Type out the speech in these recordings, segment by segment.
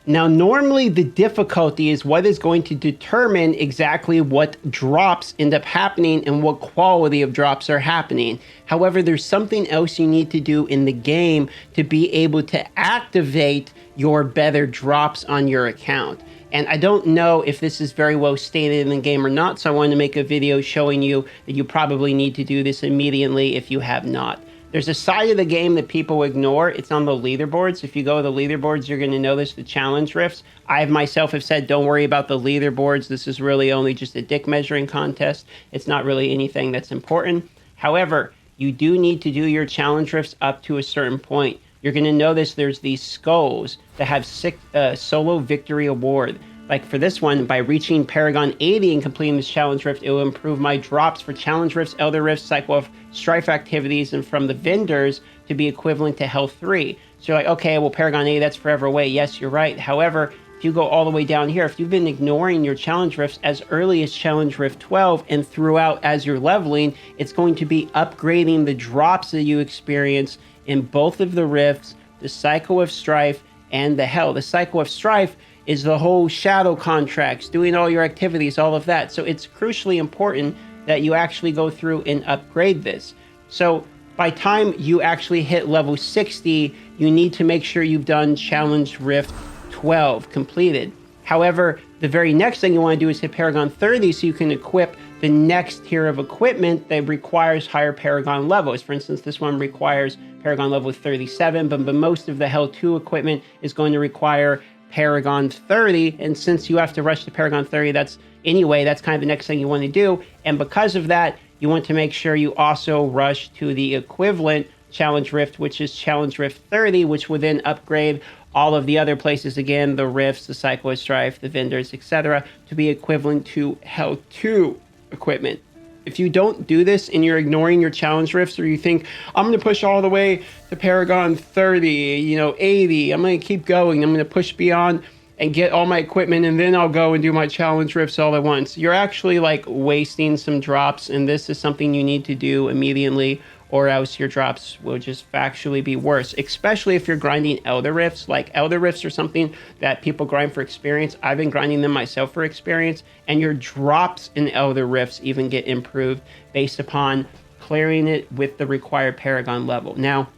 Now, normally the difficulty is what is going to determine exactly what drops end up happening and what quality of drops are happening. However, there's something else you need to do in the game to be able to activate your better drops on your account. And I don't know if this is very well stated in the game or not, so I wanted to make a video showing you that you probably need to do this immediately if you have not. There's a side of the game that people ignore. It's on the leaderboards. If you go to the leaderboards, you're going to notice the challenge rifts. I myself have said, don't worry about the leaderboards. This is really only just a dick measuring contest. It's not really anything that's important. However, you do need to do your challenge rifts up to a certain point. You're going to notice there's these skulls that have solo victory award. Like for this one, by reaching Paragon 80 and completing this challenge rift, it will improve my drops for challenge rifts, elder rifts, cycle of strife activities, and from the vendors to be equivalent to health 3. So you're like, okay, well, Paragon 80, that's forever away. Yes, you're right. However, if you go all the way down here, if you've been ignoring your challenge rifts as early as challenge rift 12 and throughout as you're leveling, it's going to be upgrading the drops that you experience in both of the rifts, the cycle of strife and the hell. The cycle of strife is the whole shadow contracts, doing all your activities, all of that. So it's crucially important that you actually go through and upgrade this. So by time you actually hit level 60, you need to make sure you've done challenge rift 12 completed. However, the very next thing you want to do is hit Paragon 30 so you can equip the next tier of equipment that requires higher Paragon levels. For instance, this one requires Paragon level 37, but most of the Hell 2 equipment is going to require Paragon 30, and since you have to rush to Paragon 30, that's kind of the next thing you want to do. And because of that, you want to make sure you also rush to the equivalent challenge rift, which is challenge rift 30, which will then upgrade all of the other places again, the rifts, the cycle of strife, the vendors, etc., to be equivalent to Hell 2 equipment. If you don't do this and you're ignoring your challenge rifts, or you think, I'm going to push all the way to Paragon 30, 80, I'm going to keep going, I'm going to push beyond and get all my equipment, and then I'll go and do my challenge rifts all at once. You're actually like wasting some drops, and this is something you need to do immediately, or else your drops will just factually be worse, especially if you're grinding elder rifts. Like elder rifts are something that people grind for experience. I've been grinding them myself for experience, and your drops in elder rifts even get improved based upon clearing it with the required Paragon level. Now,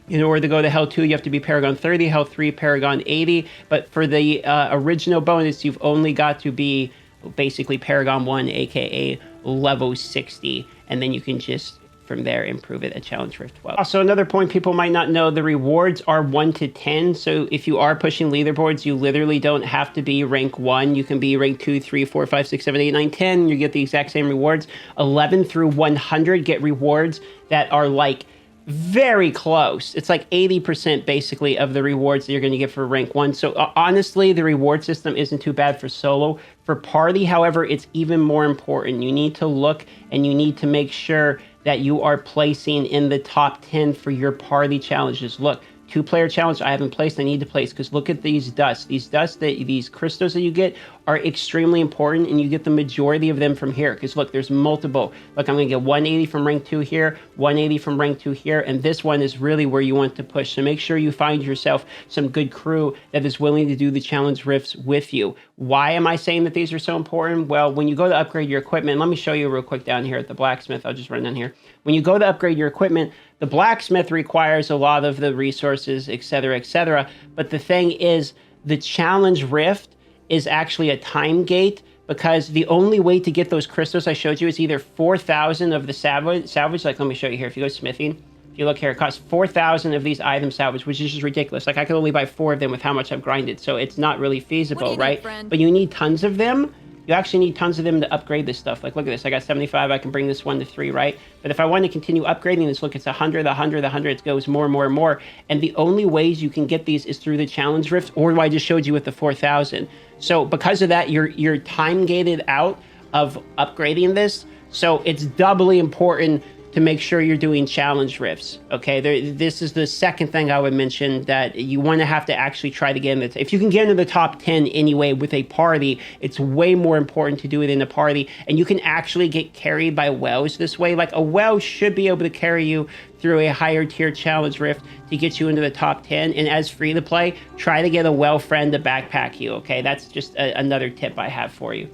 in order to go to Hell 2, you have to be Paragon 30, Hell 3, Paragon 80, but for the original bonus, you've only got to be basically Paragon 1, aka level 60, and then you can just from there improve it at challenge rift 12. Also, another point people might not know, the rewards are 1 to 10. So if you are pushing leaderboards, you literally don't have to be rank 1. You can be rank 2, 3, 4, 5, 6, 7, 8, 9, 10. You get the exact same rewards. 11 through 100 get rewards that are like very close. It's like 80% basically of the rewards that you're going to get for rank 1. So honestly, the reward system isn't too bad for solo. For party, however, it's even more important. You need to look and you need to make sure that you are placing in the top 10 for your party challenges. Look, 2-player challenge I haven't placed, I need to place, because look at these dusts. These crystals that you get are extremely important, and you get the majority of them from here. Because look, there's multiple. Look, I'm going to get 180 from rank 2 here, 180 from rank 2 here, and this one is really where you want to push. So make sure you find yourself some good crew that is willing to do the challenge rifts with you. Why am I saying that these are so important? Well, when you go to upgrade your equipment, let me show you real quick down here at the blacksmith. I'll just run down here. When you go to upgrade your equipment, the blacksmith requires a lot of the resources, etc., etc. But the thing is, the challenge rift is actually a time gate, because the only way to get those crystals I showed you is either 4,000 of the salvage. Like, let me show you here. If you go smithing, if you look here, it costs 4,000 of these items salvage, which is just ridiculous. Like, I could only buy 4 of them with how much I've grinded, so it's not really feasible, right? But you need tons of them. You actually need tons of them to upgrade this stuff. Like, look at this. I got 75. I can bring this one to 3, right? But if I want to continue upgrading this, look, it's 100, 100, 100. It goes more and more and more. And the only ways you can get these is through the challenge rift, or what I just showed you with the 4,000. So because of that, you're time gated out of upgrading this. So it's doubly important to make sure you're doing challenge rifts. Okay, this is the second thing I would mention, that you want to have to actually try to get in. If you can get into the top 10 anyway with a party, it's way more important to do it in a party, and you can actually get carried by whales this way. Like, a whale should be able to carry you through a higher tier challenge rift to get you into the top 10. And as free to play, try to get a whale friend to backpack you. Okay, that's just another tip I have for you.